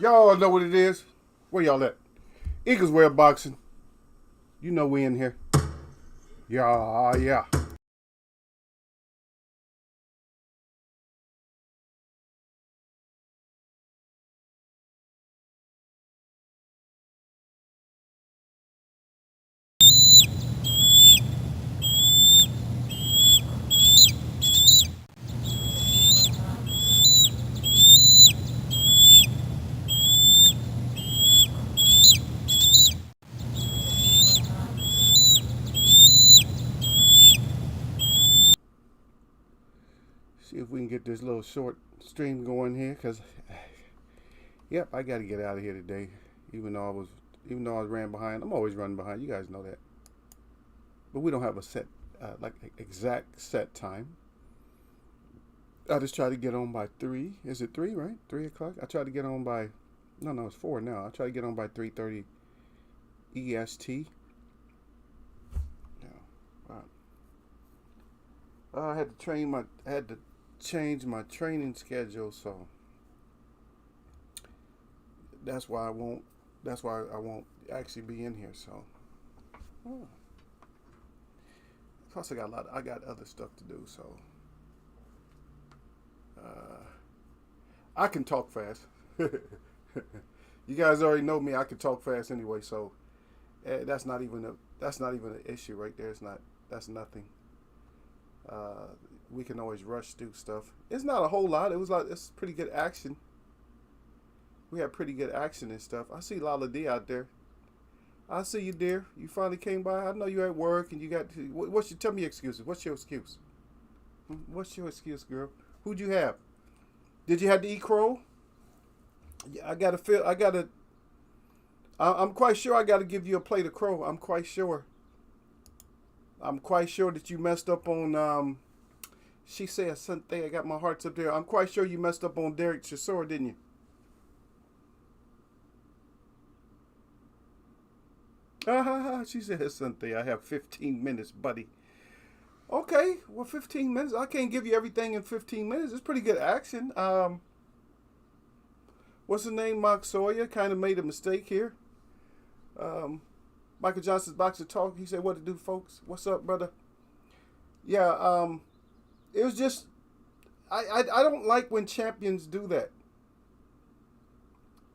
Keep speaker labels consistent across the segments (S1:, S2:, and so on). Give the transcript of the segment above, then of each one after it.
S1: Y'all know what it is. Where y'all at? Eagles wear boxing. You know we in here. Yeah, yeah. See if we can get this little short stream going here, cause yep, I got to get out of here today. Even though I was, even though I ran behind, I'm always running behind. You guys know that. But we don't have a set, like exact set time. I just try to get on by 3. Is it 3? Right? 3 o'clock. I try to get on by. No, it's 4 now. I try to get on by 3:30 EST. Yeah. I had to train my. I had to change my training schedule, so that's why I won't. That's why I won't actually be in here. So, oh. Plus I got a lot. I got other stuff to do. So, uh, I can talk fast. You guys already know me. I can talk fast anyway. So that's not even a. That's not even an issue right there. It's not. That's nothing. We can always rush through stuff. It's not a whole lot. It was like it's pretty good action. We had pretty good action and stuff. I see Lala D out there. I see you, dear. You finally came by. I know you're at work and you got. What's your? Tell me your excuses. What's your excuse? What's your excuse, girl? Who'd you have? Did you have to eat crow? Yeah, I gotta feel. I gotta. I'm quite sure I gotta give you a plate of crow. I'm quite sure. I'm quite sure that you messed up on. She said something. I got my hearts up there. I'm quite sure you messed up on Derek Chisora, didn't you? She said something. I have 15 minutes, buddy. Okay, well, 15 minutes. I can't give you everything in 15 minutes. It's pretty good action. What's the name? Mark Sawyer kind of made a mistake here. Um, Michael Johnson's boxer talk. He said, "What to do, folks? What's up, brother?" Yeah. It was just I don't like when champions do that.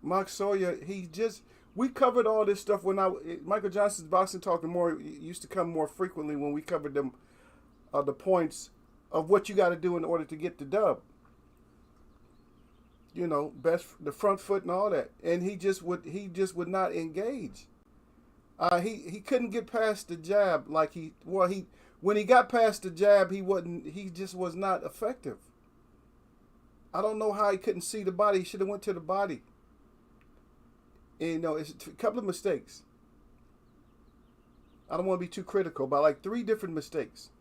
S1: Mark Sawyer, he just we covered all this stuff when Michael Johnson's boxing talking more used to come more frequently when we covered them the points of what you got to do in order to get the dub. You know, best the front foot and all that, and he just would not engage. He couldn't get past the jab like he when he got past the jab he just was not effective. I don't know how he couldn't see the body. He should have went to the body. And, you know, it's a couple of mistakes. I don't want to be too critical, but like 3 different mistakes.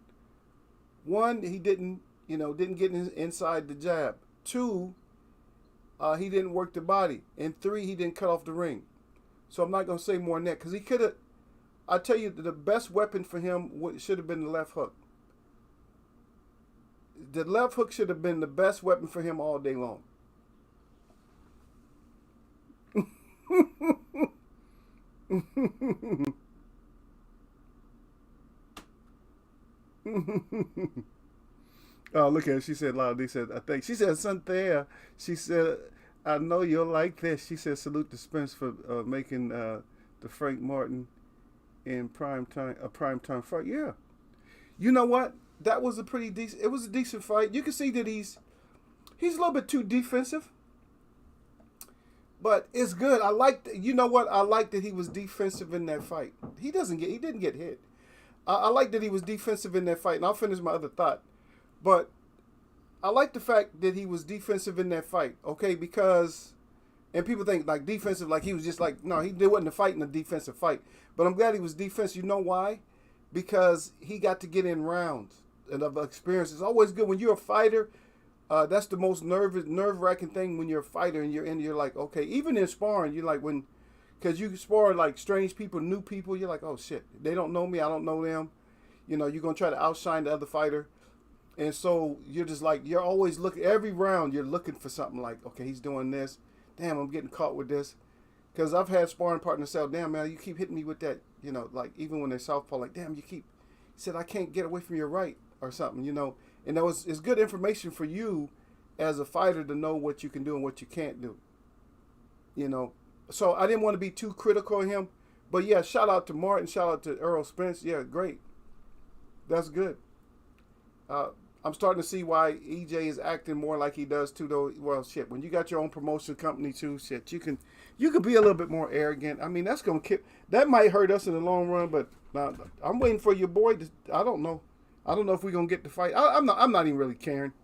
S1: One, he didn't get inside the jab. 2, he didn't work the body. And 3, he didn't cut off the ring. So I'm not going to say more than that because he could have. I tell you, the best weapon for him should have been the left hook. The left hook should have been the best weapon for him all day long. Oh, look at her. She said, loud. They said, I think. She said, something. She said, I know you'll like this. She said, salute to Spence for making the Frank Martin in a prime time fight. Yeah. You know what? That was a pretty decent. It was a decent fight. You can see that he's a little bit too defensive, but it's good. I like. You know what? I like that he was defensive in that fight. He didn't get hit. I like that he was defensive in that fight, and I'll finish my other thought. But I like the fact that he was defensive in that fight. Okay, because and people think like defensive, like he was just like no, he wasn't fighting a defensive fight. But I'm glad he was defensive. You know why? Because he got to get in rounds and of experience. It's always good when you're a fighter. That's the most nerve wracking thing when you're a fighter and you're like okay, even in sparring, you're like when because you spar like strange people, new people. You're like oh shit, they don't know me, I don't know them. You know, you're gonna try to outshine the other fighter. And so you're just like, you're always looking, every round you're looking for something like, okay, he's doing this. damn, I'm getting caught with this. Because I've had sparring partners say, damn, man, you keep hitting me with that, like even when they're southpaw, like, damn, he said, I can't get away from your right or something, And it's good information for you as a fighter to know what you can do and what you can't do, So I didn't want to be too critical of him. But yeah, shout out to Martin, shout out to Errol Spence. Yeah, great. That's good. I'm starting to see why EJ is acting more like he does too, though. Well, shit, when you got your own promotion company too, shit, you can be a little bit more arrogant. I mean, that might hurt us in the long run. But I'm waiting for your boy. I don't know if we're gonna get the fight. I'm not even really caring.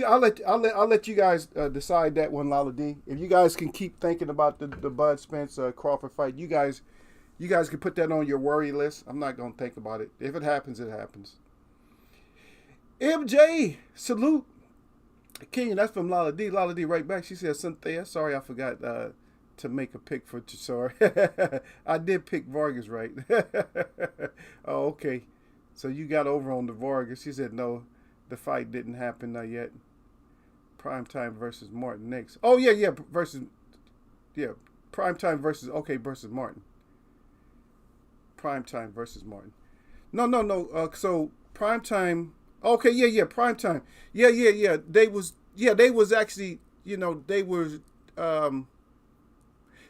S1: I'll let you guys decide that one, Lala D. If you guys can keep thinking about the Bud Spence Crawford fight, you guys can put that on your worry list. I'm not gonna think about it. If it happens, it happens. MJ, salute. King, that's from Lala D. Lala D right back. She said, Cynthia, sorry I forgot to make a pick for Chisora. I did pick Vargas right. Oh, okay. So you got over on the Vargas. She said, no, the fight didn't happen yet. Primetime versus Martin next. Oh, yeah, Primetime versus Martin. Primetime versus Martin. No. So Primetime... Okay, Primetime. Yeah. They was actually, they were,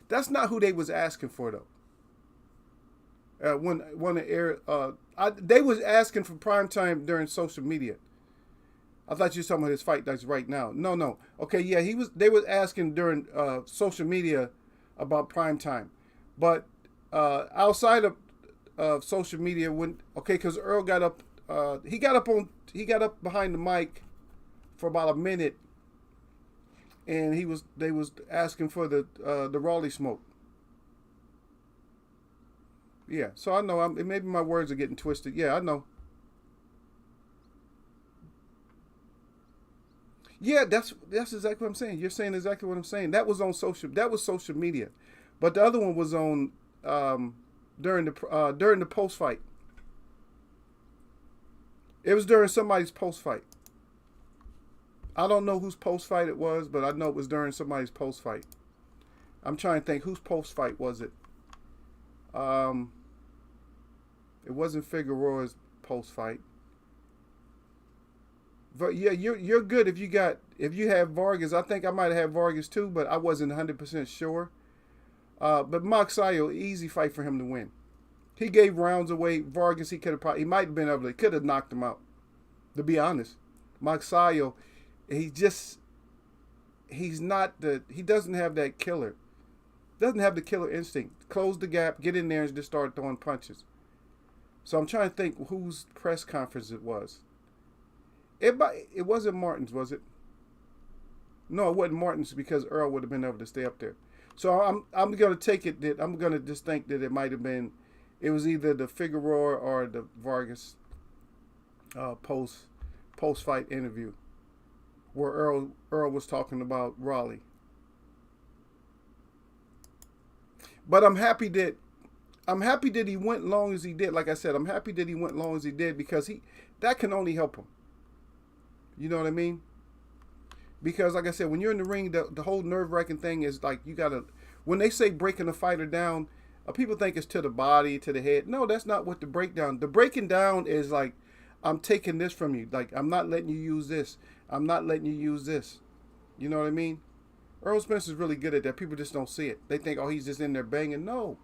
S1: that's not who they was asking for though. They was asking for Primetime during social media. I thought you were talking about his fight that's right now. No. Okay, yeah, they was asking during social media about Primetime. But outside of social media, because Earl got up, he got up behind the mic for about a minute, and they was asking for the Raleigh smoke. Yeah, so I know maybe my words are getting twisted. Yeah, I know. Yeah, that's exactly what I'm saying. You're saying exactly what I'm saying. That was social media, but the other one was on during the post fight. It was during somebody's post fight. I don't know whose post fight it was, but I know it was during somebody's post fight. I'm trying to think, whose post fight was it? It wasn't Figueroa's post fight. But yeah, you're good if you have Vargas. I think I might have Vargas too, but I wasn't 100% sure. But Moxayo, easy fight for him to win. He gave rounds away. Vargas, he might have been able to, could have knocked him out. To be honest, Moxayo, he doesn't have that killer. Doesn't have the killer instinct. Close the gap, get in there, and just start throwing punches. So I'm trying to think whose press conference it was. It wasn't Martin's, was it? No, it wasn't Martin's because Earl would have been able to stay up there. So I'm going to take it that I'm going to just think that it might have been. It was either the Figueroa or the Vargas post fight interview where Earl was talking about Raleigh. But I'm happy that he went long as he did. Like I said, I'm happy that he went long as he did because that can only help him. You know what I mean? Because like I said, when you're in the ring, the whole nerve-wracking thing is like when they say breaking a fighter down, people think it's to the body, to the head. No, that's not what the breakdown. The breaking down is like, I'm taking this from you. Like, I'm not letting you use this. I'm not letting you use this. You know what I mean? Earl Spence is really good at that. People just don't see it. They think, oh, he's just in there banging. No.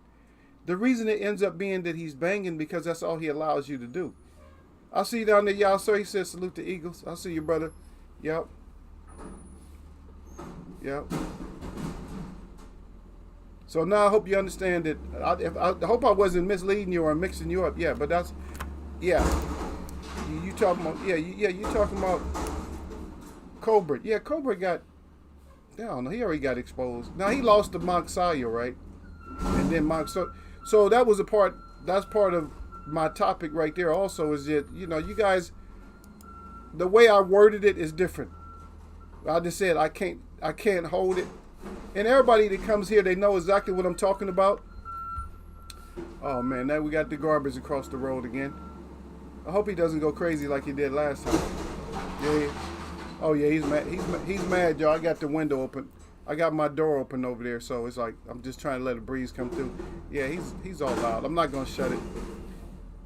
S1: The reason it ends up being that he's banging because that's all he allows you to do. I'll see you down there, y'all. Sir, he says salute to Eagles. I'll see you, brother. Yep. So now I hope you understand that. I hope I wasn't misleading you or mixing you up. Yeah, but that's, yeah. You talking about, you talking about Colbert. Yeah, Colbert got, I don't know, he already got exposed. Now he lost to Moxayo, right? And then so that was that's part of my topic right there also is that, you guys, the way I worded it is different. I just said I can't hold it. And everybody that comes here, they know exactly what I'm talking about. Oh man, now we got the garbage across the road again. I hope he doesn't go crazy like he did last time. Yeah. Oh yeah, he's mad. He's mad, y'all. I got the window open. I got my door open over there, so it's like I'm just trying to let a breeze come through. Yeah, he's all loud. I'm not gonna shut it.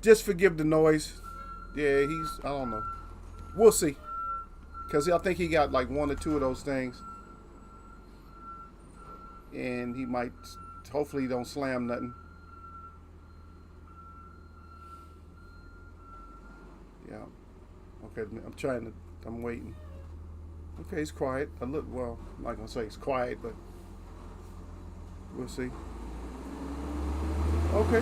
S1: Just forgive the noise. Yeah, I don't know. We'll see. Because I think he got like one or two of those things. And he might, hopefully he don't slam nothing. Yeah. Okay, I'm waiting. Okay, he's quiet. I'm not going to say he's quiet, but we'll see. Okay.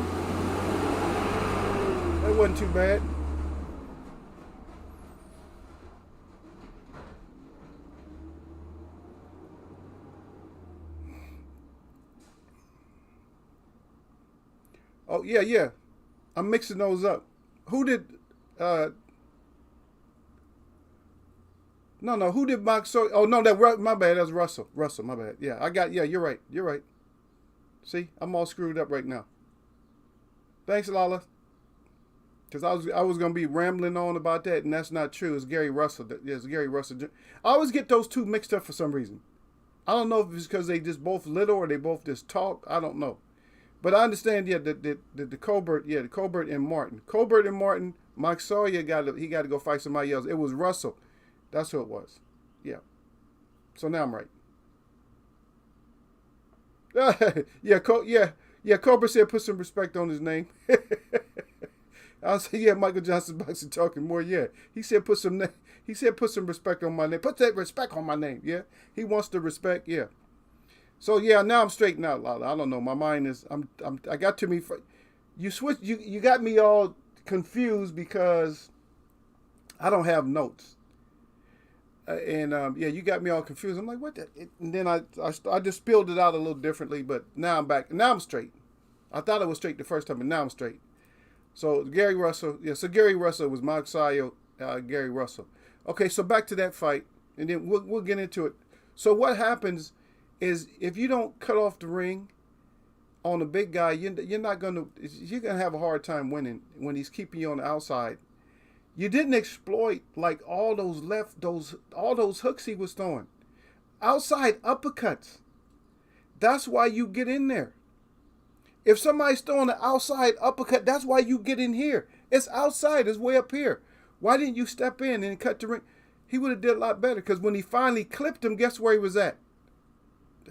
S1: That wasn't too bad. Oh, yeah, yeah. I'm mixing those up. Who did, uh, no, who did Mock So? Oh, no, my bad. That's Russell. Russell, my bad. Yeah, you're right. You're right. See, I'm all screwed up right now. Thanks, Lala. Because I was gonna be rambling on about that, and that's not true. It's Gary Russell. Yes, Gary Russell. I always get those two mixed up for some reason. I don't know if it's because they just both little or they both just talk. I don't know. But I understand, yeah, the Colbert, yeah, the Colbert and Martin. Colbert and Martin, Mike Sawyer got to go fight somebody else. It was Russell. That's who it was. Yeah. So now I'm right. Yeah, Colbert said put some respect on his name. I said, yeah, Michael Johnson boxing talking more. Yeah, he said put some respect on my name. Put that respect on my name. Yeah, he wants the respect. Yeah. So yeah, now I'm straightened out, Lala. I don't know. My mind is I got to me. You got me all confused because I don't have notes. Yeah, you got me all confused. I'm like, what? And then I just spilled it out a little differently, but now I'm back. Now I'm straight. I thought I was straight the first time, but now I'm straight. So Gary Russell, yeah. So Gary Russell was Mike Sayo, Gary Russell. Okay, so back to that fight, and then we'll get into it. So what happens is if you don't cut off the ring on a big guy, you're gonna have a hard time winning when he's keeping you on the outside. You didn't exploit like all those hooks he was throwing, outside uppercuts. That's why you get in there. If somebody's throwing an outside uppercut, that's why you get in here. It's outside. It's way up here. Why didn't you step in and cut the ring? He would have did a lot better because when he finally clipped him, guess where he was at?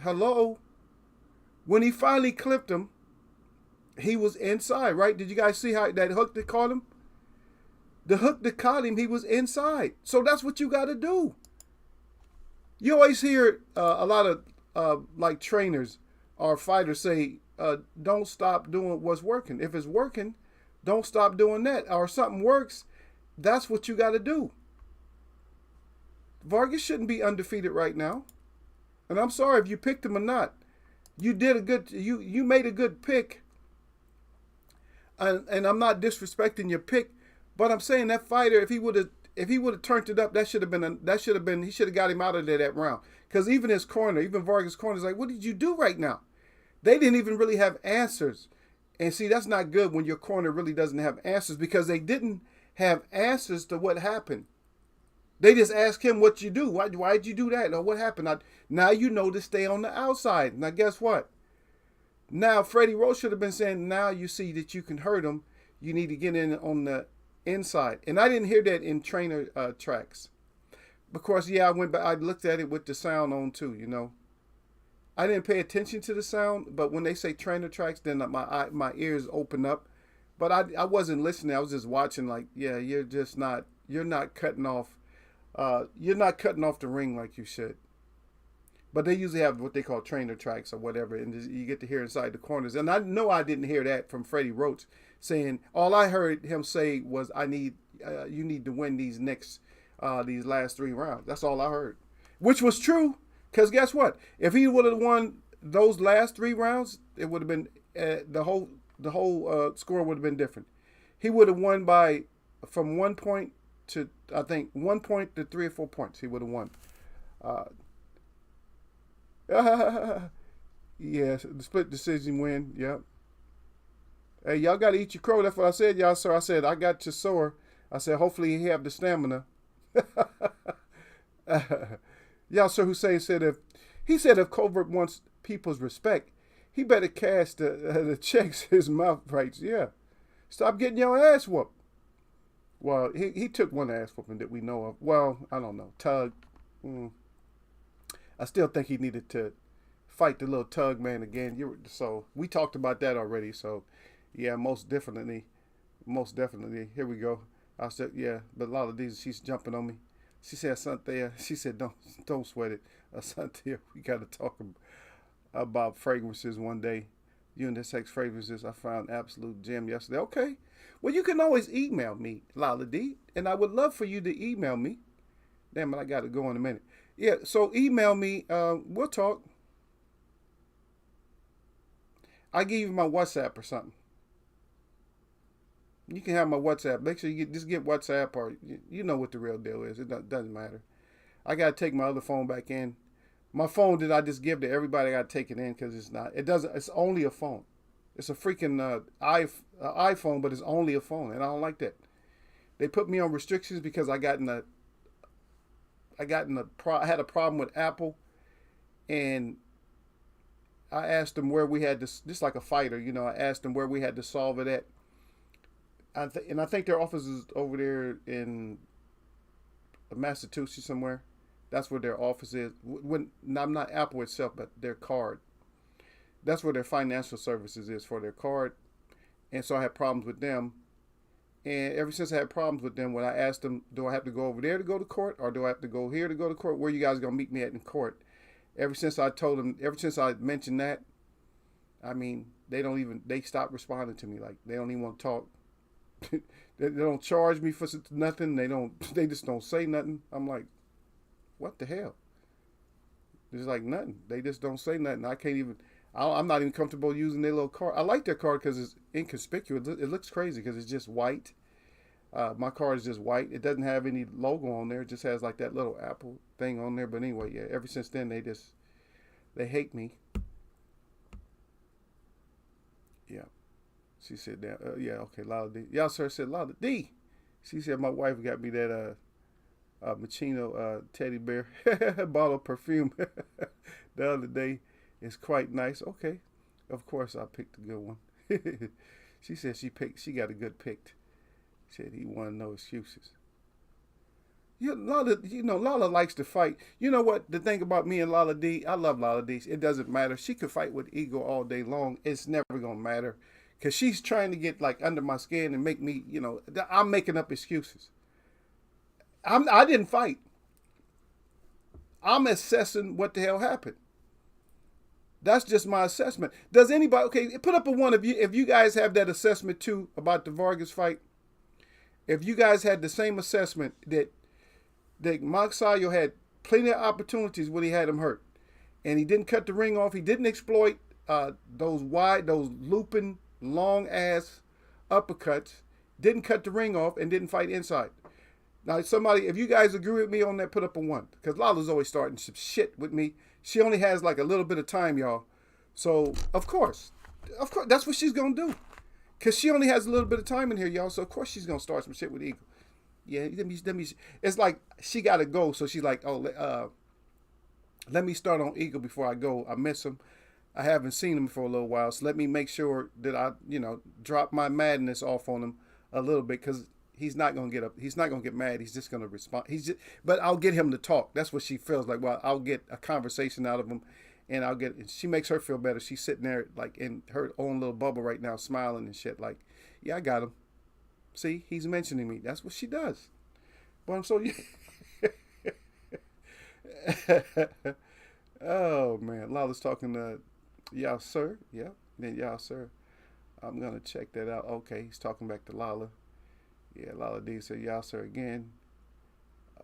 S1: Hello? When he finally clipped him, he was inside, right? Did you guys see how that hook that caught him? The hook that caught him, he was inside. So that's what you got to do. You always hear a lot of like trainers or fighters say, don't stop doing what's working. If it's working, don't stop doing that. Or something works, that's what you got to do. Vargas shouldn't be undefeated right now. And I'm sorry if you picked him or not. You made a good pick. And I'm not disrespecting your pick, but I'm saying that fighter, if he would have turned it up, he should have got him out of there that round. Because even Vargas' corner is like, what did you do right now? They didn't even really have answers. And see, that's not good when your corner really doesn't have answers because they didn't have answers to what happened. They just asked him what you do. Why'd you do that? Or what happened? Now you know to stay on the outside. Now guess what? Now Freddie Roach should have been saying, now you see that you can hurt him. You need to get in on the inside. And I didn't hear that in trainer tracks. Of course, yeah, I went back. I looked at it with the sound on too, you know. I didn't pay attention to the sound, but when they say trainer tracks, then my ears open up. But I wasn't listening. I was just watching. Like, yeah, you're not cutting off the ring like you should. But they usually have what they call trainer tracks or whatever, and you get to hear inside the corners. And I know I didn't hear that from Freddie Roach saying. All I heard him say was, you need to win these last 3 rounds. That's all I heard, which was true. Because guess what? If he would have won those last 3 rounds, it would have been the whole score would have been different. He would have won from 1 point to, I think, 1 point to 3 or 4 points. He would have won. Yeah, the split decision win. Yep. Hey, y'all got to eat your crow. That's what I said, y'all, sir. I said I got your sore. I said hopefully he have the stamina. Y'all, Sir Hussein said He said if Covert wants people's respect, he better cash the checks his mouth writes. Yeah. Stop getting your ass whooped. Well, he took one ass whooping that we know of. Well, I don't know. Tug. I still think he needed to fight the little Tug man again. So we talked about that already. So yeah, most definitely. Here we go. I said, yeah, but a lot of these, she's jumping on me. She said, Cynthia, she said, don't sweat it. Cynthia, we got to talk about fragrances one day. Unisex fragrances. I found absolute gem yesterday. Okay. Well, you can always email me, Lala D, and I would love for you to email me. Damn it, I got to go in a minute. Yeah, so email me. We'll talk. I give you my WhatsApp or something. You can have my WhatsApp. Make sure you just get WhatsApp, or you know what the real deal is. It doesn't matter. I got to take my other phone back in. My phone that I just give to everybody, I got to take it in because it's not. It doesn't. It's only a phone. It's a freaking iPhone, but it's only a phone, and I don't like that. They put me on restrictions because I had a problem with Apple, and I asked them where we had to, just like a fighter, I asked them where we had to solve it at. And I think their office is over there in Massachusetts somewhere. That's where their office is. I'm not Apple itself, but their card. That's where their financial services is for their card. And so I had problems with them. And ever since I had problems with them, when I asked them, do I have to go over there to go to court, or do I have to go here to go to court? Where you guys going to meet me at in court? Ever since I mentioned that, I mean, they stopped responding to me. Like, they don't even want to talk. They don't charge me for nothing. They just don't say nothing. I'm like, what the hell? It's like nothing. They just don't say nothing. I'm not even comfortable using their little card. I like their card because it's inconspicuous. It looks crazy because it's just white. My card is just white. It doesn't have any logo on there. It just has like that little Apple thing on there. But anyway, yeah, ever since then, they hate me. Yeah. She said that, yeah, okay, Lala D. Y'all, sir, said Lala D. She said my wife got me that Machino teddy bear bottle of perfume the other day. It's quite nice. Okay, of course I picked a good one. She said she got a good pick. Said he wanted no excuses. Yeah, Lala likes to fight. You know what? The thing about me and Lala D, I love Lala D. It doesn't matter. She could fight with ego all day long. It's never gonna matter. Because she's trying to get like under my skin and make me, I'm making up excuses. I didn't fight. I'm assessing what the hell happened. That's just my assessment. Does anybody, okay, put up a one if you guys have that assessment too about the Vargas fight. If you guys had the same assessment that Magsayo had plenty of opportunities when he had him hurt. And he didn't cut the ring off. He didn't exploit those looping, long ass uppercuts, didn't cut the ring off, and didn't fight inside. Now, if you guys agree with me on that, put up a one. Because Lala's always starting some shit with me. She only has like a little bit of time, y'all. So, of course, that's what she's going to do. Because she only has a little bit of time in here, y'all. So, of course, she's going to start some shit with Eagle. Yeah, it's like she got to go. So, she's like, let me start on Eagle before I go. I miss him. I haven't seen him for a little while, so let me make sure that I, drop my madness off on him a little bit, because he's not gonna get up. He's not gonna get mad. He's just gonna respond. But I'll get him to talk. That's what she feels like. Well, I'll get a conversation out of him, and she makes her feel better. She's sitting there like in her own little bubble right now, smiling and shit. Like, yeah, I got him. See, he's mentioning me. That's what she does. But I'm so. Oh man, Lala's talking to. Y'all, sir. Yeah. Then y'all, sir. I'm going to check that out. Okay. He's talking back to Lala. Yeah. Lala D said, y'all, sir, again.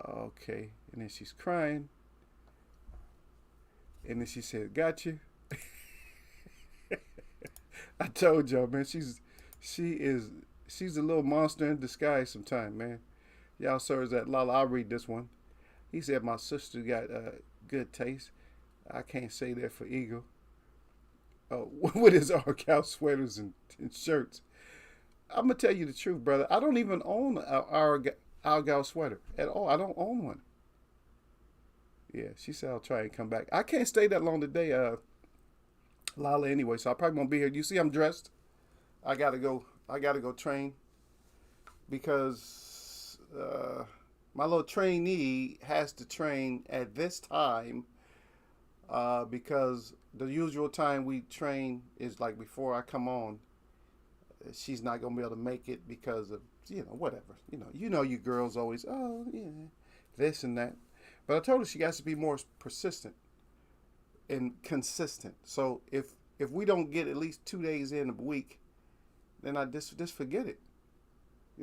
S1: Okay. And then she's crying. And then she said, got you. I told y'all, man, she's a little monster in disguise sometime, man. Y'all, sir, is that Lala? I'll read this one. He said, my sister got good taste. I can't say that for Eagle. With his Argyle sweaters and shirts. I'm going to tell you the truth, brother. I don't even own an Argyle sweater at all. I don't own one. Yeah, she said I'll try and come back. I can't stay that long today, Lala. Anyway, so I probably won't be here. You see, I'm dressed. I gotta go. I gotta go train because my little trainee has to train at this time because the usual time we train is like before I come on. She's not gonna be able to make it because of whatever. You girls always this and that. But I told her she has to be more persistent and consistent. So if we don't get at least 2 days in a week, then I just forget it.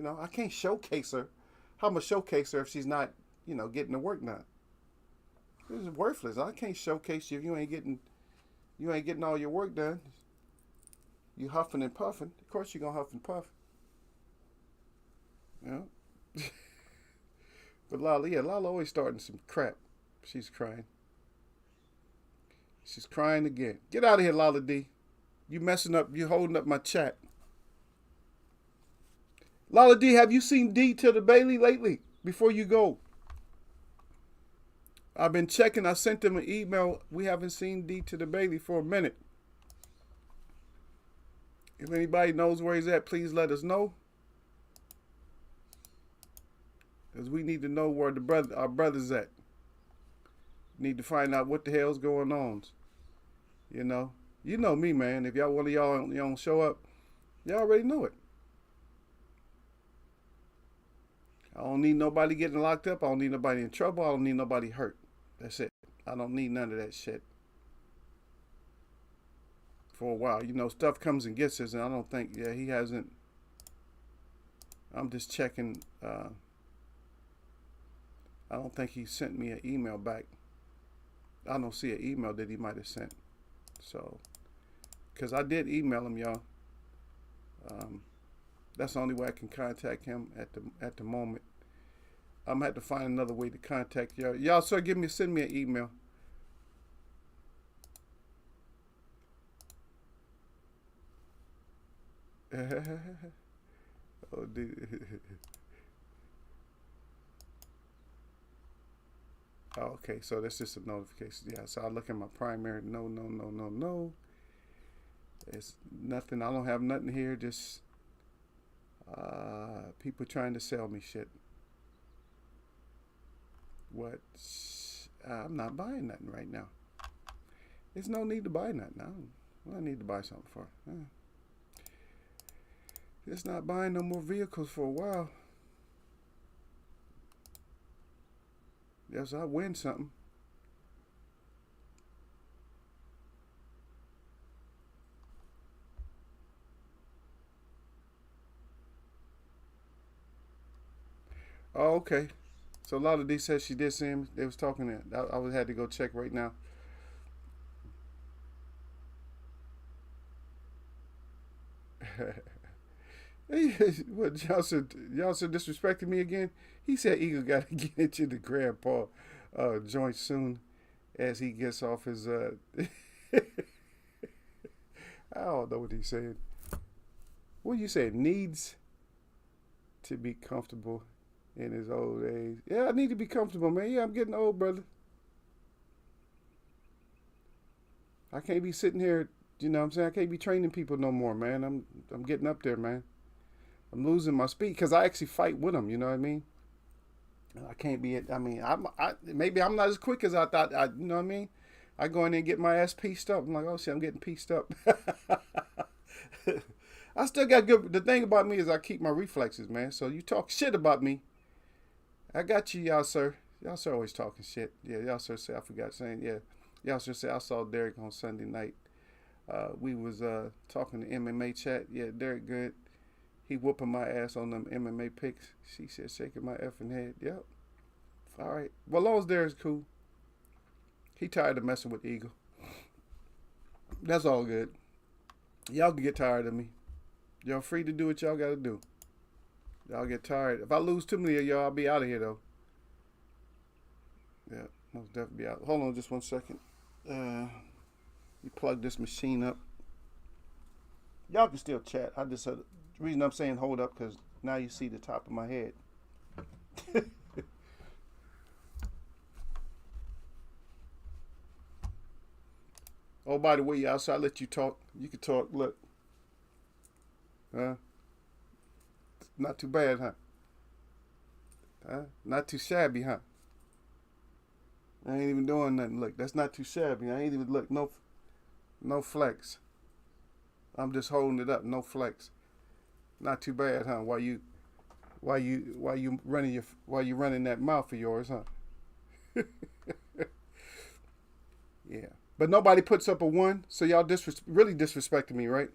S1: I can't showcase her. How am I showcase her if she's not getting the work done? This is worthless. I can't showcase you if you ain't getting all your work done. You huffing and puffing. Of course you're gonna huff and puff. But Lala always starting some crap. She's crying. She's crying again. Get out of here, Lala D. You messing up. You holding up my chat. Lala D, have you seen D to the Bailey lately? Before you go. I've been checking. I sent them an email. We haven't seen D to the Bailey for a minute. If anybody knows where he's at, please let us know. Because we need to know where our brother's at. Need to find out what the hell's going on. You know me, man. If one of y'all don't show up, y'all already know it. I don't need nobody getting locked up. I don't need nobody in trouble. I don't need nobody hurt. That's it. I don't need none of that shit. For a while, stuff comes and gets us, and I don't think, he hasn't. I'm just checking. I don't think he sent me an email back. I don't see an email that he might have sent. So, because I did email him, y'all. That's the only way I can contact him at the moment. I'm gonna have to find another way to contact y'all. Y'all, sir, send me an email. Oh, dude. Oh, okay, so that's just a notification. Yeah, so I look at my primary. No. It's nothing. I don't have nothing here. Just people trying to sell me shit. What? I'm not buying nothing right now. There's no need to buy nothing now. What I need to buy something for? Just not buying no more vehicles for a while. Yes, I win something. Oh, okay. So Lala D said she did see him. They was talking to I had to go check right now. What y'all said disrespecting me again? He said Eagle got to get into the grandpa joint soon as he gets off his I don't know what he said. What you said? Needs to be comfortable in his old age. Yeah, I need to be comfortable, man. Yeah, I'm getting old, brother. I can't be sitting here, you know what I'm saying? I can't be training people no more, man. I'm getting up there, man. I'm losing my speed because I actually fight with them, you know what I mean? I can't be, maybe I'm not as quick as I thought, you know what I mean? I go in there and get my ass pieced up. I'm like, oh shit, I'm getting pieced up. I still got good, the thing about me is I keep my reflexes, man. So you talk shit about me, I got you, y'all, sir. Y'all, sir, always talking shit. Yeah, y'all, sir, say, I forgot saying, yeah. Y'all, sir, say, I saw Derek on Sunday night. We was talking to MMA chat. Yeah, Derek good. He whooping my ass on them MMA picks. She said, shaking my effing head. Yep. All right. Well, long as Derek's cool. He tired of messing with Eagle. That's all good. Y'all can get tired of me. Y'all free to do what y'all got to do. Y'all get tired. If I lose too many of y'all, I'll be out of here, though. Yeah, most definitely be out. Hold on just one second. You plug this machine up. Y'all can still chat. I just said, the reason I'm saying hold up, because now you see the top of my head. Oh, by the way, you outside. I let you talk. You can talk. Look, not too bad, huh? Not too shabby, huh? I ain't even doing nothing. Look, that's not too shabby. I ain't even look. No flex. I'm just holding it up. No flex. Not too bad, huh? While you running that mouth of yours, huh? Yeah. But nobody puts up a one, so y'all really disrespecting me, right?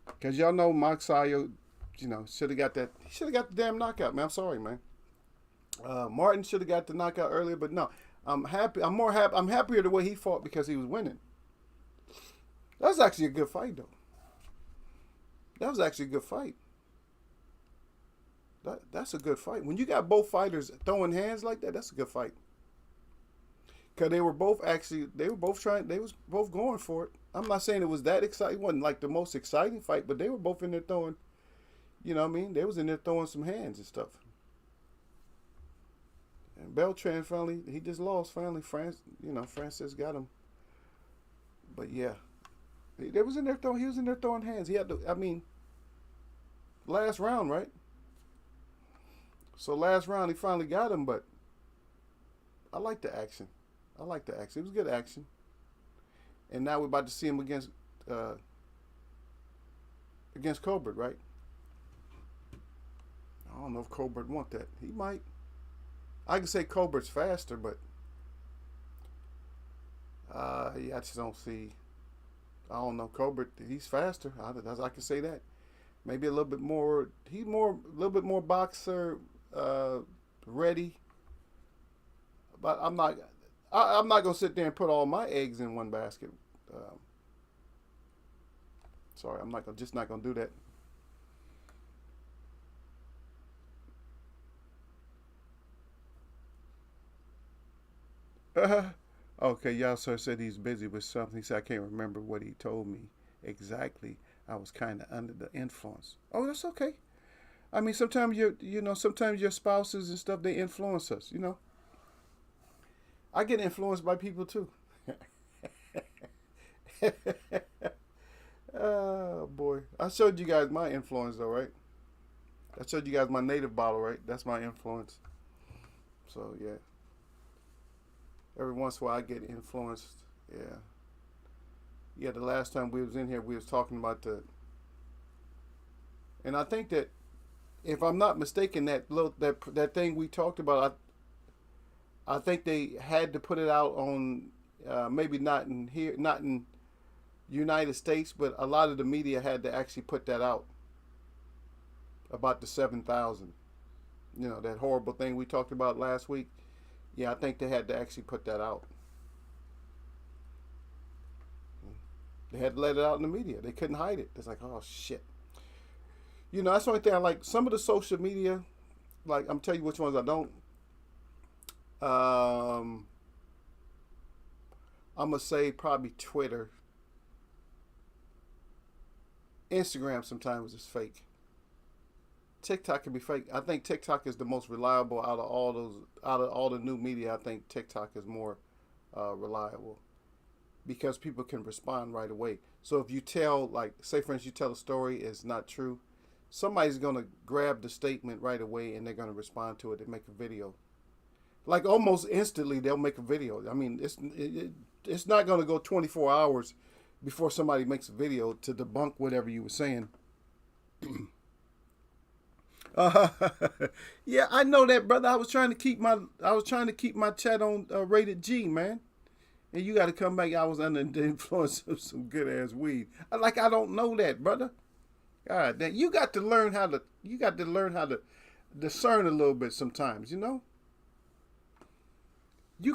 S1: Because y'all know Mark Sayo, should have got that. He should have got the damn knockout, man. I'm sorry, man. Martin should have got the knockout earlier, but no. I'm happy. I'm more happy. I'm happier the way he fought because he was winning. That's actually a good fight, though. That was actually a good fight. That's a good fight. When you got both fighters throwing hands like that, that's a good fight. Cause they were both going for it. I'm not saying it was that exciting. It wasn't like the most exciting fight, but they were both in there throwing. You know what I mean? They was in there throwing some hands and stuff. And Beltran finally, he just lost. Finally, Francis got him. But yeah, he was in there throwing hands. He had to. I mean, last round, right? So last round he finally got him, but I like the action. It was good action. And now we're about to see him against Colbert, right? I don't know if Colbert want that. He might. I can say Colbert's faster, but I just don't see. I don't know. Colbert, he's faster. I can say that. Maybe a little bit more. A little bit more boxer ready. But I'm not gonna sit there and put all my eggs in one basket. Sorry, I'm not gonna do that. Okay, y'all sir said he's busy with something. He said I can't remember what he told me exactly. I was kind of under the influence. Oh, that's okay. I mean, sometimes sometimes your spouses and stuff, they influence us. I get influenced by people too. Oh boy, I showed you guys my influence though, right? I showed you guys my native bottle, right? That's my influence. So yeah, every once in a while I get influenced. Yeah. The last time we was in here, we was talking about and I think that if I'm not mistaken, that thing we talked about, I think they had to put it out on maybe not in United States, but a lot of the media had to actually put that out about the 7,000. That horrible thing we talked about last week. Yeah, I think they had to actually put that out. They had to let it out in the media. They couldn't hide it. It's like, oh shit. That's the only thing I like. Some of the social media, like I'm telling you which ones I don't. I'm gonna say probably Twitter. Instagram sometimes is fake. TikTok can be fake. I think TikTok is the most reliable out of all the new media. I think TikTok is more reliable because people can respond right away. So if you tell, like, say for instance, you tell a story is not true, somebody's gonna grab the statement right away and they're gonna respond to it and make a video. Like almost instantly, they'll make a video. I mean, it's not gonna go 24 hours before somebody makes a video to debunk whatever you were saying. Yeah, I know that, brother. I was trying to keep my chat on rated G, man. And you got to come back. I was under the influence of some good ass weed. I don't know that, brother. God damn, you got to learn how to discern a little bit sometimes. You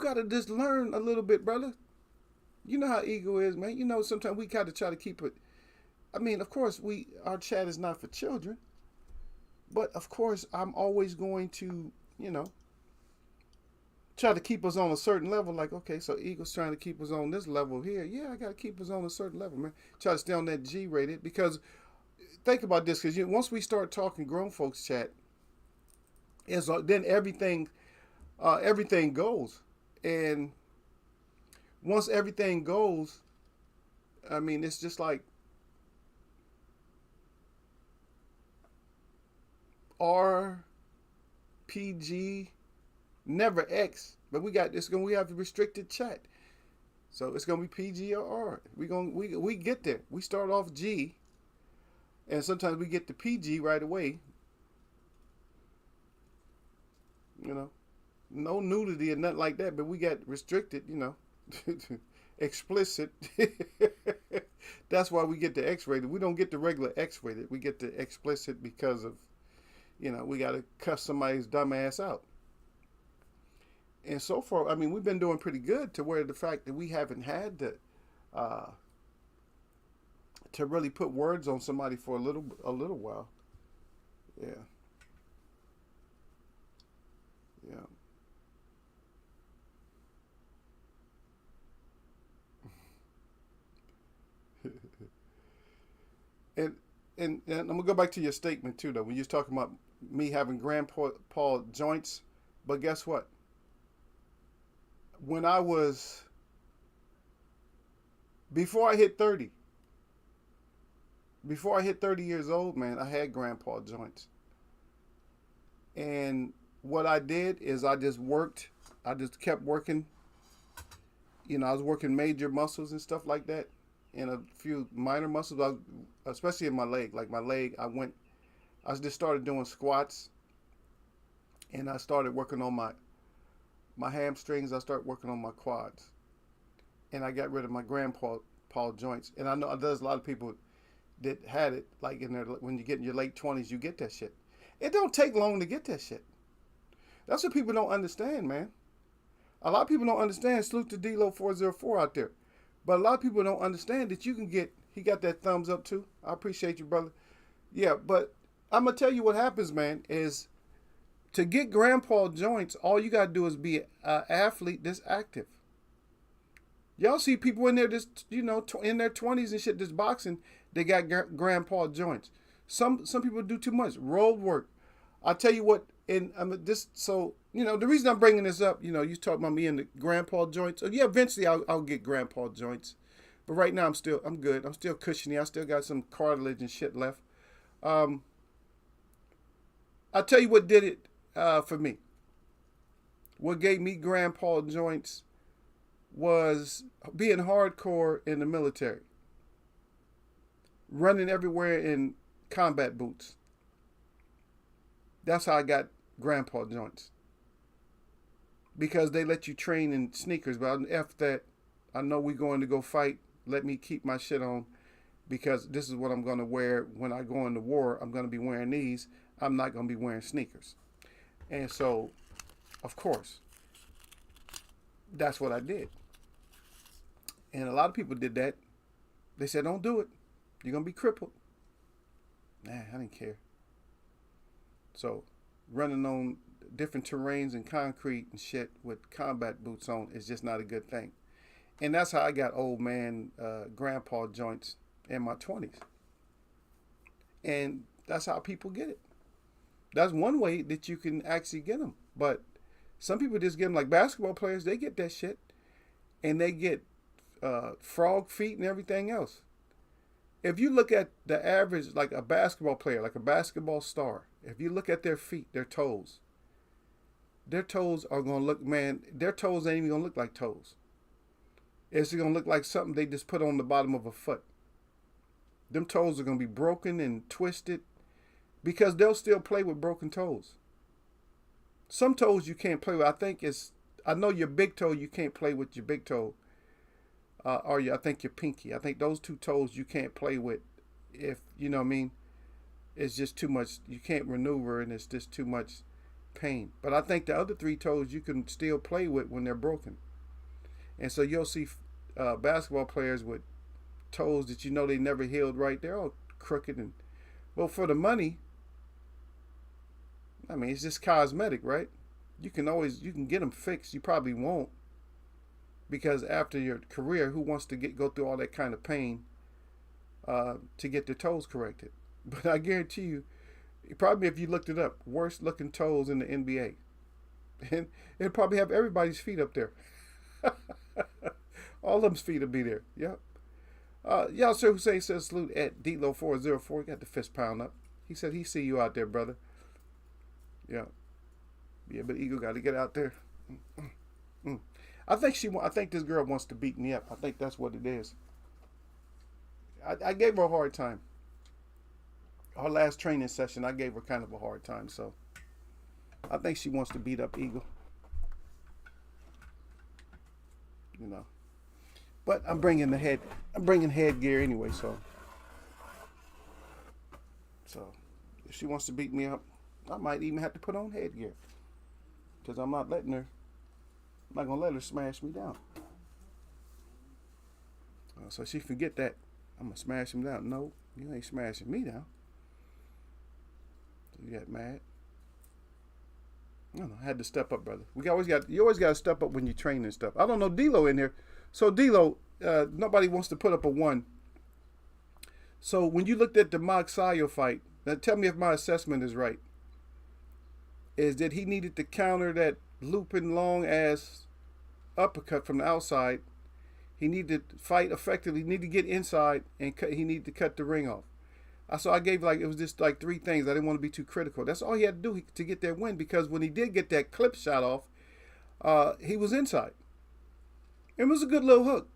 S1: got to just learn a little bit, brother. You know how ego is, man. Sometimes we got to try to keep it. I mean, of course, our chat is not for children. But, of course, I'm always going to, try to keep us on a certain level. Like, okay, so ego's trying to keep us on this level here. Yeah, I got to keep us on a certain level, man. Try to stay on that G-rated. Because, think about this. Because once we start talking grown folks chat, then everything goes. And once everything goes, I mean, it's just like RPG, never X, but we have restricted chat. So it's gonna be PG or R. We get there. We start off G, and sometimes we get to PG right away. You know, no nudity or nothing like that, but we got restricted. You know, explicit. That's why we get the X-rated. We don't get the regular X-rated. We get the explicit because of, we got to cuss somebody's dumb ass out. And so far, I mean, we've been doing pretty good to where the fact that we haven't had to really put words on somebody for a little while. Yeah. Yeah. and, and I'm gonna go back to your statement too, though. When you was talking about me having grandpa joints, but guess what? When I was before I hit 30, before I hit 30 years old, man, I had grandpa joints. And what I did is I just kept working. I was working major muscles and stuff like that, and a few minor muscles, especially in my leg. Like my leg, I just started doing squats, and I started working on my hamstrings. I started working on my quads, and I got rid of my grandpa joints. And I know there's a lot of people that had it, like when you get in your late 20s, you get that shit. It don't take long to get that shit. That's what people don't understand, man. A lot of people don't understand. Salute to D-Lo 404 out there. But a lot of people don't understand that you can he got that thumbs up too. I appreciate you, brother. Yeah, but I'm going to tell you what happens, man, is to get grandpa joints, all you got to do is be an athlete that's active. Y'all see people in there just, in their 20s and shit, just boxing, they got grandpa joints. Some people do too much. Road work. I'll tell you what, the reason I'm bringing this up, you talk about me and the grandpa joints. So yeah, eventually I'll get grandpa joints. But right now I'm good. I'm still cushiony. I still got some cartilage and shit left. I'll tell you what did it for me. What gave me grandpa joints was being hardcore in the military. Running everywhere in combat boots. That's how I got grandpa joints. Because they let you train in sneakers. But after that, I know we're going to go fight. Let me keep my shit on. Because this is what I'm going to wear when I go into war. I'm going to be wearing these. I'm not going to be wearing sneakers. And so, of course, that's what I did. And a lot of people did that. They said, don't do it. You're going to be crippled. Nah, I didn't care. So, running on different terrains and concrete and shit with combat boots on is just not a good thing. And that's how I got old man grandpa joints in my 20s. And that's how people get it. That's one way that you can actually get them. But some people just get them, like basketball players, they get that shit. And they get frog feet and everything else. If you look at the average, like a basketball player, like a basketball star, if you look at their feet, their toes are going to look, man, their toes ain't even going to look like toes. It's going to look like something they just put on the bottom of a foot. Them toes are going to be broken and twisted because they'll still play with broken toes. Some toes you can't play with. I know your big toe, you can't play with your big toe. I think your pinky. I think those two toes you can't play with if, you know what I mean, it's just too much. You can't maneuver and it's just too much pain. But I think the other three toes you can still play with when they're broken. And so you'll see basketball players with toes that they never healed right. They're all crooked. Well, for the money, I mean, it's just cosmetic, right? You can get them fixed. You probably won't. Because after your career, who wants to go through all that kind of pain to get their toes corrected? But I guarantee you, probably if you looked it up, worst looking toes in the NBA. And it'll probably have everybody's feet up there. All of them's feet will be there. Yep. Y'all sir Hussein says salute at D-Lo404. Got the fist pound up. He said he see you out there, brother. Yeah. Yeah, but Eagle got to get out there. Mm. I think this girl wants to beat me up. I think that's what it is. I gave her a hard time. Our last training session, I gave her kind of a hard time. So I think she wants to beat up Eagle. You know. But I'm bringing headgear anyway, so if she wants to beat me up, I might even have to put on headgear. Because I'm not gonna let her smash me down. So she forget that. I'm gonna smash him down. No, you ain't smashing me down. So you got mad. I don't know, I had to step up, brother. You always got to step up when you train and stuff. I don't know, D-Lo in here. So D-Lo, nobody wants to put up a 1. So when you looked at the Magsayo fight, now tell me if my assessment is right. Is that he needed to counter that looping long ass uppercut from the outside. He needed to fight effectively. He needed to get inside, and he needed to cut the ring off. So I gave it was just like 3 things. I didn't want to be too critical. That's all he had to do to get that win, because when he did get that clip shot off, he was inside. It was a good little hook.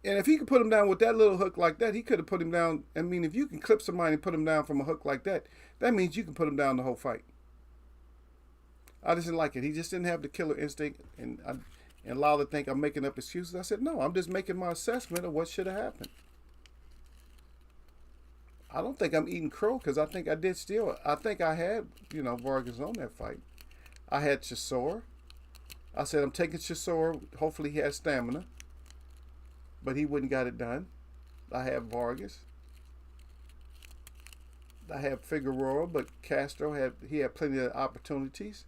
S1: And if he could put him down with that little hook like that, he could have put him down. I mean, if you can clip somebody and put him down from a hook like that, that means you can put him down the whole fight. I just didn't like it. He just didn't have the killer instinct, and Lawler think I'm making up excuses. I said, no, I'm just making my assessment of what should have happened. I don't think I'm eating crow, because I think I did steal. I think I had, Vargas on that fight. I had Chisora. I said, I'm taking Chisora. Hopefully he has stamina. But he wouldn't got it done. I have Vargas. I have Figueroa, but Castro had plenty of opportunities.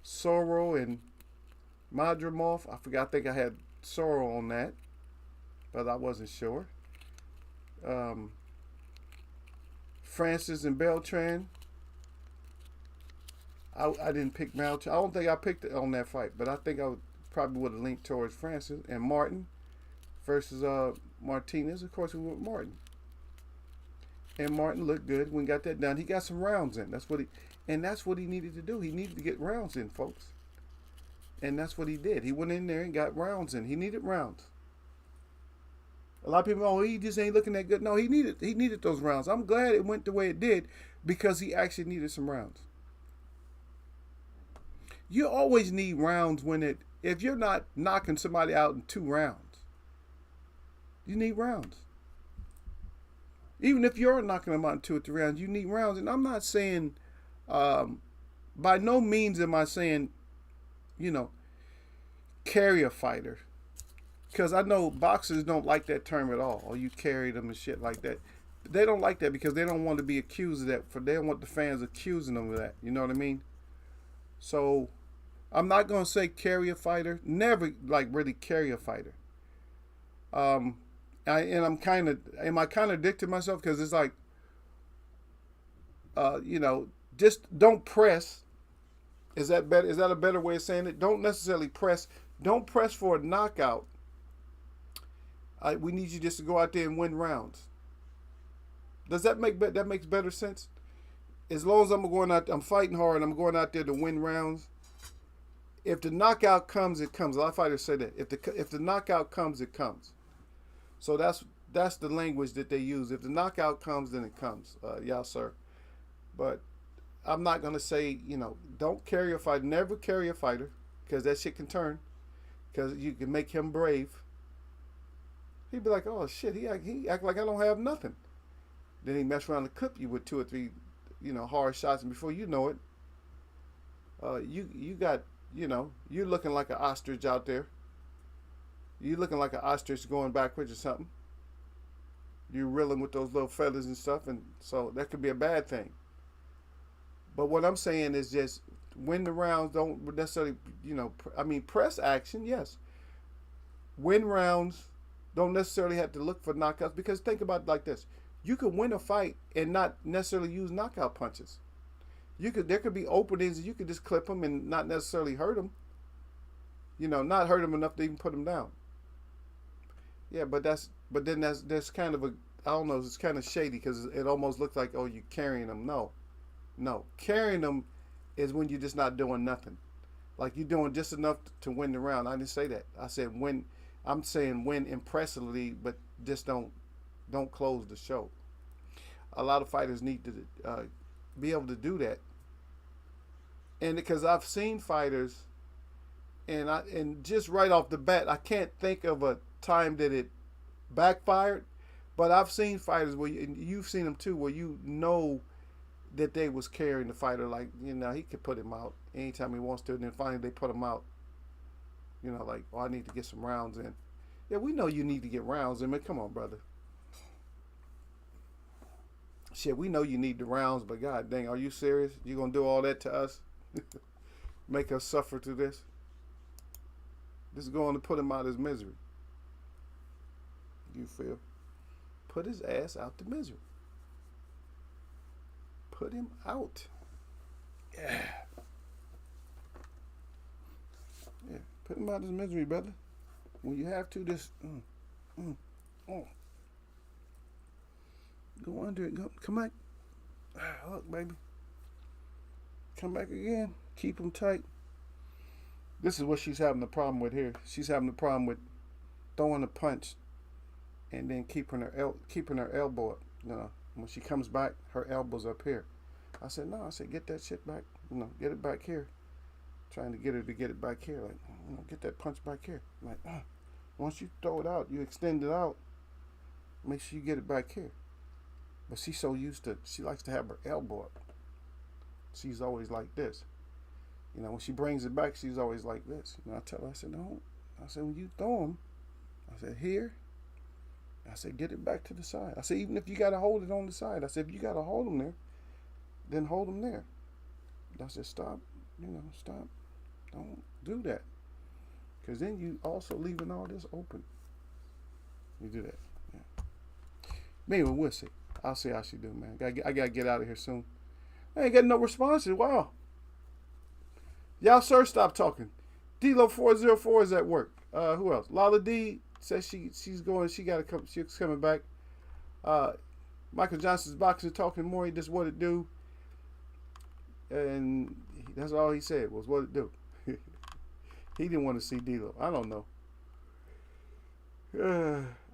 S1: Sorrow and Madrimov. I think I had Sorrow on that, but I wasn't sure. Francis and Beltran. I didn't pick Beltran. I don't think I picked it on that fight, but I think I probably would have leaned towards Francis. And Martin versus Martinez. Of course, we went with Martin. And Martin looked good when he got that done. He got some rounds in. That's what he needed to do. He needed to get rounds in, folks. And that's what he did. He went in there and got rounds in. He needed rounds. A lot of people, he just ain't looking that good. No, he needed those rounds. I'm glad it went the way it did, because he actually needed some rounds. You always need rounds if you're not knocking somebody out in 2 rounds. You need rounds. Even if you're knocking them out in 2 or 3 rounds, you need rounds. And I'm not saying, by no means am I saying, carry a fighter. Because I know boxers don't like that term at all. Or you carry them and shit like that. They don't like that because they don't want to be accused of that. They don't want the fans accusing them of that. You know what I mean? So I'm not going to say carry a fighter. Never really carry a fighter. Am I contradicting myself? Because it's like, just don't press. Is that better? Is that a better way of saying it? Don't necessarily press. Don't press for a knockout. We need you just to go out there and win rounds. Does that makes better sense? As long as I'm fighting hard and I'm going out there to win rounds. If the knockout comes, it comes. A lot of fighters say that. If the knockout comes, it comes. So that's the language that they use. If the knockout comes, then it comes. Yeah, sir. But I'm not gonna say, don't carry a fighter. Never carry a fighter, because that shit can turn. Because you can make him brave. He'd be like, oh shit, he act like I don't have nothing. Then he mess around and clip you with 2 or 3, hard shots, and before you know it, you got, you're looking like an ostrich out there. You're looking like an ostrich going backwards or something. You're reeling with those little feathers and stuff, and so that could be a bad thing. But what I'm saying is just win the rounds. Don't necessarily, press action, yes. Win rounds. Don't necessarily have to look for knockouts, because think about it like this. You could win a fight and not necessarily use knockout punches. There could be openings and you could just clip them and not necessarily hurt them. Not hurt them enough to even put them down. Yeah, but then that's kind of a, I don't know, it's kind of shady because it almost looks like, oh, you carrying them. No, no, carrying them is when you're just not doing nothing. Like you're doing just enough to win the round. I didn't say that. I said win. I'm saying win impressively, but just don't close the show. A lot of fighters need to be able to do that, and because I've seen fighters, and just right off the bat, I can't think of a time that it backfired, but I've seen fighters where and you've seen them too, where you know that they was carrying the fighter, like he could put him out anytime he wants to, and then finally they put him out. Like, oh, I need to get some rounds in. Yeah, we know you need to get rounds in. Man, come on, brother. Shit, we know you need the rounds, but god dang, are you serious? You gonna do all that to us? Make us suffer through this? This is going to put him out of his misery. You feel? Put his ass out the misery. Put him out. Yeah. Yeah. Put him out of his misery, brother. When you have to, just oh. Go under it. Go, come back. Look, baby. Come back again. Keep him tight. This is what she's having the problem with here. She's having the problem with throwing a punch and then keeping her elbow up. When she comes back, her elbow's up here. I said, no. I said, get that shit back. Get it back here. Trying to get her to get it back here. Like, get that punch back here. Like, once you throw it out, you extend it out. Make sure you get it back here. But she's so used to, she likes to have her elbow up. She's always like this. When she brings it back, she's always like this. I tell her, I said, no. I said, when you throw them, I said, here. I said, get it back to the side. I said, even if you got to hold it on the side. I said, if you got to hold them there, then hold them there. I said, stop. Stop. Don't do that. Because then you also leaving all this open. You do that. Yeah. Anyway, we'll see. I'll see how she do, man. I got to get out of here soon. I ain't getting no responses. Wow. Y'all, sir, stop talking. D-Lo 404 is at work. Who else? Lala D says she's going. She got to come. She's coming back. Michael Johnson's boxing talking more. He just what it do, and that's all he said was what it do. He didn't want to see D-Lo. I don't know.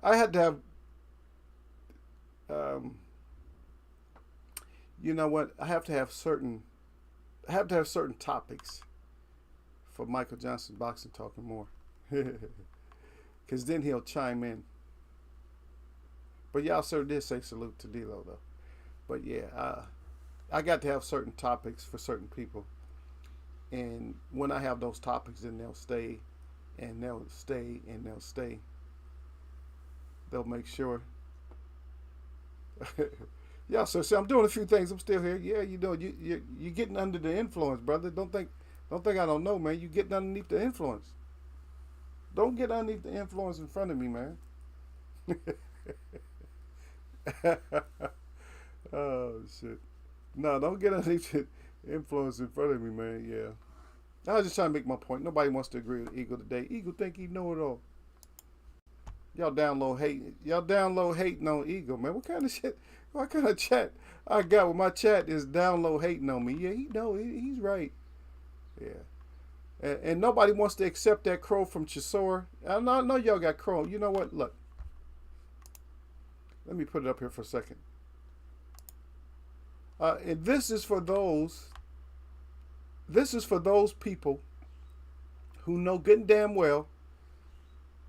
S1: I had to have. You know what? I have to have certain topics for Michael Johnson's boxing talking more, because then he'll chime in. But y'all sir did say salute to D-Lo though. But yeah, I got to have certain topics for certain people, and when I have those topics, then they'll stay, and they'll stay, and they'll stay. They'll make sure. Yeah, so see, I'm doing a few things. I'm still here. Yeah, you're getting under the influence, brother. Don't think I don't know, man. You getting underneath the influence. Don't get underneath the influence in front of me, man. Oh shit. No, don't get underneath the influence in front of me, man. Yeah. I was just trying to make my point. Nobody wants to agree with Eagle today. Eagle think he know it all. Y'all download hating on Eagle, man. What kind of shit? What kind of chat I got with my chat is download hating on me? Yeah, he know he's right. Yeah, and nobody wants to accept that crow from Chisora. I know y'all got crow. You know what? Look, let me put it up here for a second. And this is for those people who know good and damn well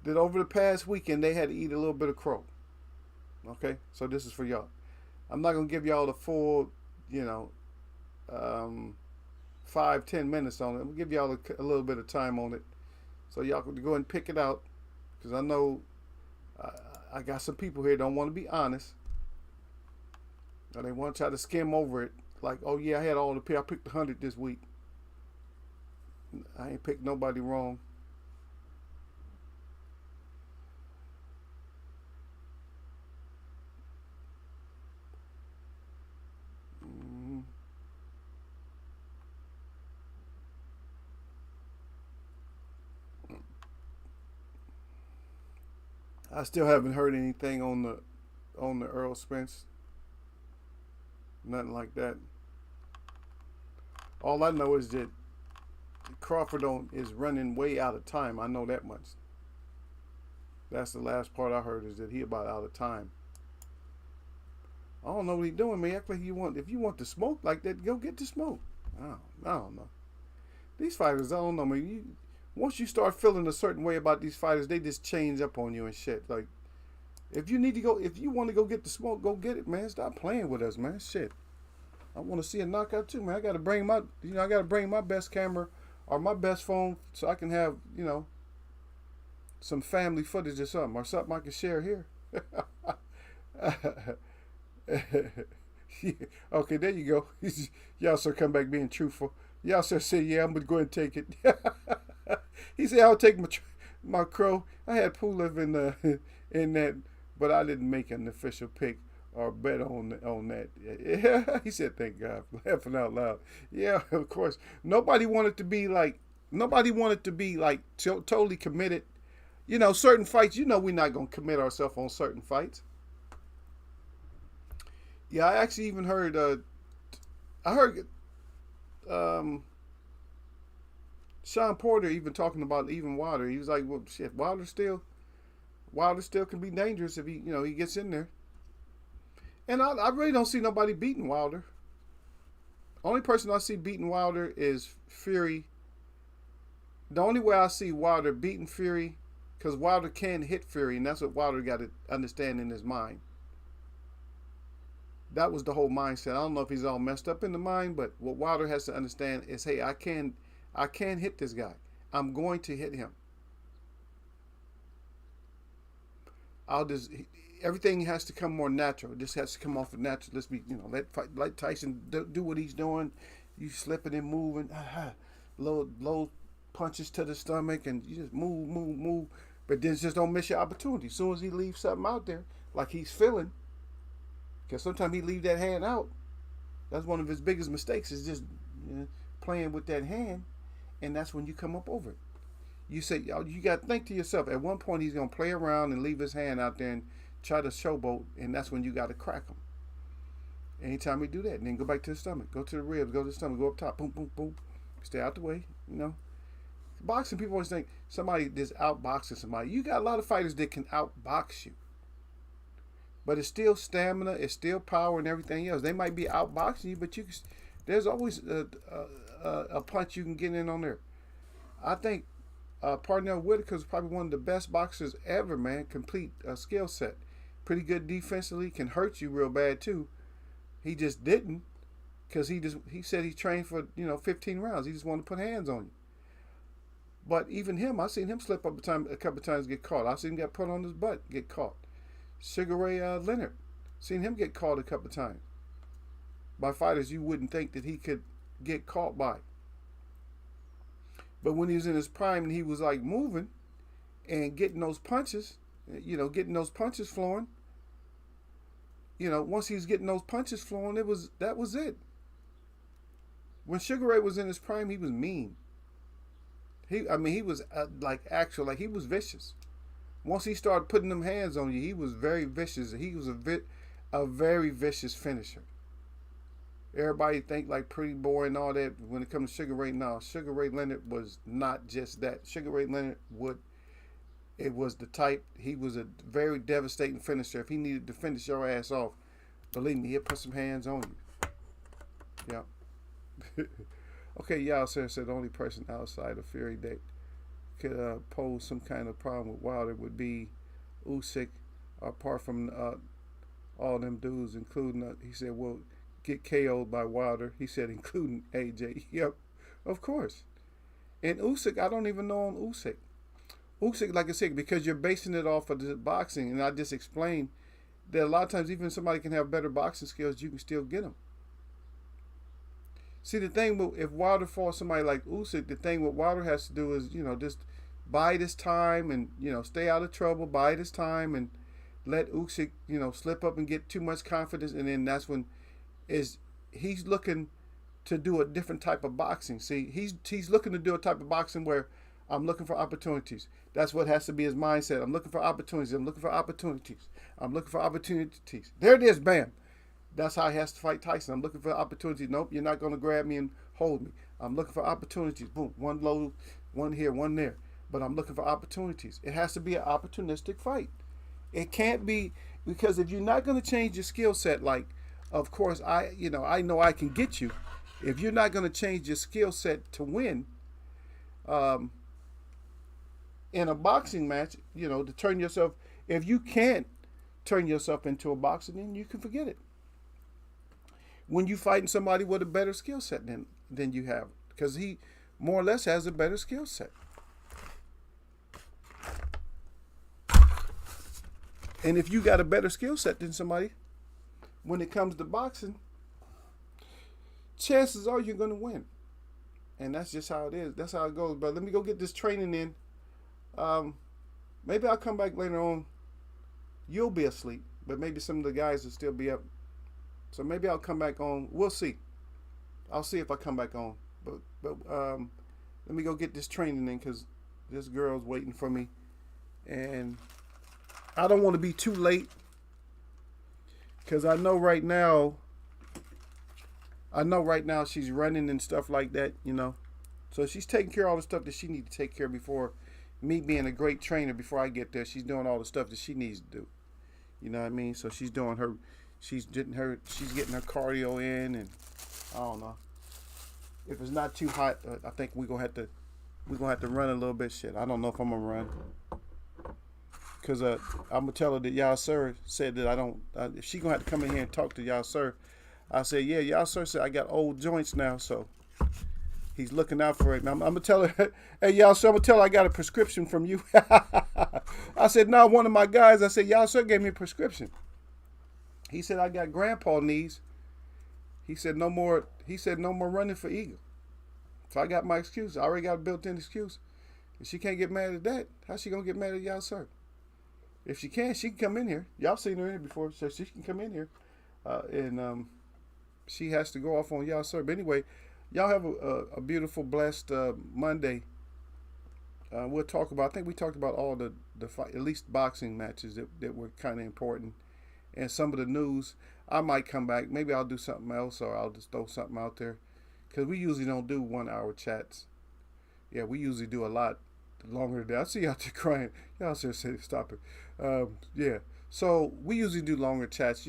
S1: that over the past weekend they had to eat a little bit of crow. Okay, so this is for y'all. I'm not gonna give y'all the full, 5-10 minutes on it. I'm gonna give y'all a little bit of time on it, so y'all can go and pick it out. Because I know I got some people here don't want to be honest. Or they want to try to skim over it. Like, oh yeah, I had all the pick. I picked 100 this week. I ain't picked nobody wrong. I still haven't heard anything on the Earl Spence. Nothing like that. All I know is that Crawford is running way out of time. I know that much. That's the last part I heard, is that he about out of time. I don't know what he doing, man. Act like you want. If you want to smoke like that, go get the smoke. I don't know. These fighters, I don't know, man. Once you start feeling a certain way about these fighters, they just change up on you and shit. Like, if you want to go get the smoke, go get it, man. Stop playing with us, man. Shit. I want to see a knockout too, man. I got to bring my best camera or my best phone so I can have, some family footage or something I can share here. Okay, there you go. Y'all sir come back being truthful. Y'all sir said, yeah, I'm gonna go ahead and take it. He said, I'll take my crow. I had Pulev in that, but I didn't make an official pick or bet on that. Yeah. He said, thank God, laughing out loud. Yeah, of course. Nobody wanted to be like totally committed. Certain fights, we're not gonna commit ourselves on certain fights. Yeah, I actually even heard. I heard Sean Porter even talking about even Wilder. He was like, "Well, shit, Wilder still can be dangerous if he gets in there." And I really don't see nobody beating Wilder. Only person I see beating Wilder is Fury. The only way I see Wilder beating Fury, because Wilder can hit Fury, and that's what Wilder got to understand in his mind. That was the whole mindset. I don't know if he's all messed up in the mind, but what Wilder has to understand is, hey, I can hit this guy. I'm going to hit him. Everything has to come more natural. This has to come off of natural. Let's be, let Tyson do what he's doing. You slipping and moving, low punches to the stomach, and you just move. But then just don't miss your opportunity. As soon as he leaves something out there, like he's feeling, because sometimes he leave that hand out. That's one of his biggest mistakes, is just playing with that hand, and that's when you come up over it. You say, you got to think to yourself, at one point he's going to play around and leave his hand out there and try to showboat, and that's when you got to crack him. Anytime we do that, and then go back to the stomach, go to the ribs, go to the stomach, go up top, boom, boom, boom. Stay out the way, Boxing, people always think somebody is outboxing somebody. You got a lot of fighters that can outbox you. But it's still stamina, it's still power and everything else. They might be outboxing you, but there's always a punch you can get in on there. I think Parnell Whitaker is probably one of the best boxers ever, man. Complete skill set. Pretty good defensively, can hurt you real bad too. He just didn't, because he said he trained for 15 rounds. He just wanted to put hands on you. But even him, I seen him slip up a couple of times, get caught. I seen him get put on his butt, get caught. Sugar Ray Leonard, seen him get caught a couple of times by fighters you wouldn't think that he could get caught by. But when he was in his prime and he was like moving and getting those punches, flowing, once he was getting those punches flowing, that was it. When Sugar Ray was in his prime, he was mean. He was he was vicious. Once he started putting them hands on you, he was very vicious. He was a very vicious finisher. Everybody think like pretty boy and all that when it comes to Sugar Ray. No, Sugar Ray Leonard was not just that. Sugar Ray Leonard was the type. He was a very devastating finisher. If he needed to finish your ass off, believe me, he'll put some hands on you. Yeah. Okay, y'all said the only person outside of Fury that could pose some kind of problem with Wilder would be Usyk, apart from all them dudes, including, he said, well, get KO'd by Wilder. He said, including AJ. Yep, of course. And Usyk, I don't even know on Usyk. Usyk, like I said, because you're basing it off of the boxing, and I just explained that a lot of times even somebody can have better boxing skills, you can still get them. See, the thing, if Wilder fought somebody like Usyk, the thing what Wilder has to do is, just bide his time and, stay out of trouble, bide his time and let Usyk, slip up and get too much confidence. And then that's when he's looking to do a different type of boxing. See, he's looking to do a type of boxing where I'm looking for opportunities. That's what has to be his mindset. I'm looking for opportunities. I'm looking for opportunities. I'm looking for opportunities. There it is, bam. That's how he has to fight Tyson. I'm looking for opportunities. Nope, you're not going to grab me and hold me. I'm looking for opportunities. Boom, one low, one here, one there. But I'm looking for opportunities. It has to be an opportunistic fight. It can't be, because if you're not going to change your skill set, like, of course, I know I can get you. If you're not going to change your skill set to win, um, in a boxing match, to turn yourself, if you can't turn yourself into a boxer, then you can forget it. When you fighting somebody with a better skill set than you have, because he more or less has a better skill set. And if you got a better skill set than somebody, when it comes to boxing, chances are you're going to win. And that's just how it is. That's how it goes. But let me go get this training in. Maybe I'll come back later on. You'll be asleep, but maybe some of the guys will still be up. So maybe I'll come back on. We'll see. I'll see if I come back on. But let me go get this training in, because this girl's waiting for me. And I don't want to be too late, because I know right now she's running and stuff like that, So she's taking care of all the stuff that she needs to take care of before me being a great trainer. Before I get there, she's doing all the stuff that she needs to do. You know what I mean? So she's getting her cardio in, and I don't know. If it's not too hot, I think we're gonna have to run a little bit. Shit, I don't know if I'm gonna run. Because I'm going to tell her that y'all sir said that I don't, if she going to have to come in here and talk to y'all sir, I said, yeah, y'all sir said I got old joints now, so he's looking out for it. And I'm going to tell her, hey, y'all sir, I'm going to tell her I got a prescription from you. I said, no, one of my guys, I said, y'all sir gave me a prescription. He said, I got grandpa knees. He said, no more running for Eagle. So I got my excuse. I already got a built-in excuse. If she can't get mad at that, how's she going to get mad at y'all sir? If she can come in here. Y'all seen her in here before, so she can come in here. And she has to go off on y'all, sir. But anyway, y'all have a beautiful, blessed Monday. We'll talk about, I think we talked about all the fight, at least boxing matches that were kind of important. And some of the news. I might come back. Maybe I'll do something else, or I'll just throw something out there. Because we usually don't do 1 hour chats. Yeah, we usually do a lot longer than that. I see y'all there crying. Y'all say stop it. Yeah. So we usually do longer chats.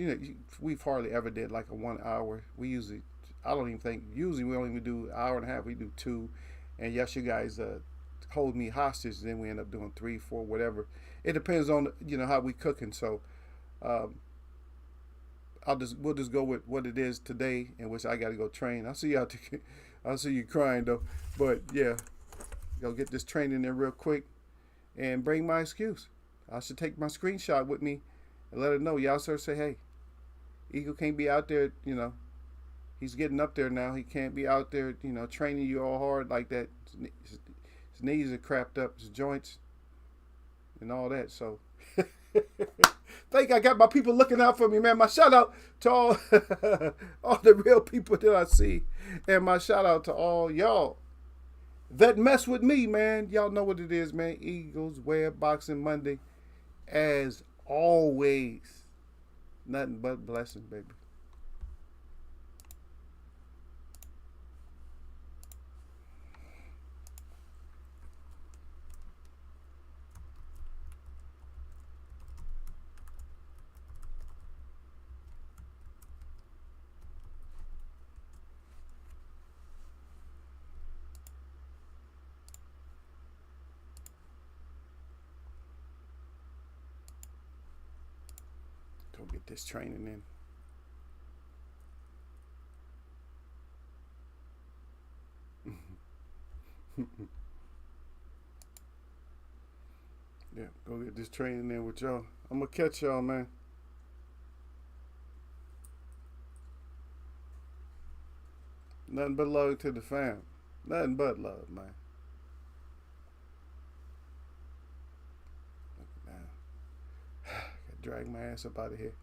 S1: We've hardly ever did like a 1 hour. Usually we don't even do an hour and a half. We do 2. And yes, you guys hold me hostage. Then we end up doing 3, 4, whatever. It depends on how we cooking. So we'll just go with what it is today, in which I got to go train. I'll see you out there. I'll see you crying though. But yeah. Go get this training in real quick and bring my excuse. I should take my screenshot with me and let her know. Y'all sir say, hey, Eagle can't be out there, he's getting up there now. He can't be out there, training you all hard like that. His knees are crapped up, his joints and all that. So think I got my people looking out for me, man. My shout out to all, all the real people that I see. And my shout out to all y'all that mess with me, man. Y'all know what it is, man. Eagles Web Boxing Monday. As always. Nothing but blessings, baby. Go get this training in. Yeah, go get this training in with y'all. I'm going to catch y'all, man. Nothing but love to the fam. Nothing but love, man. Now, drag my ass up out of here.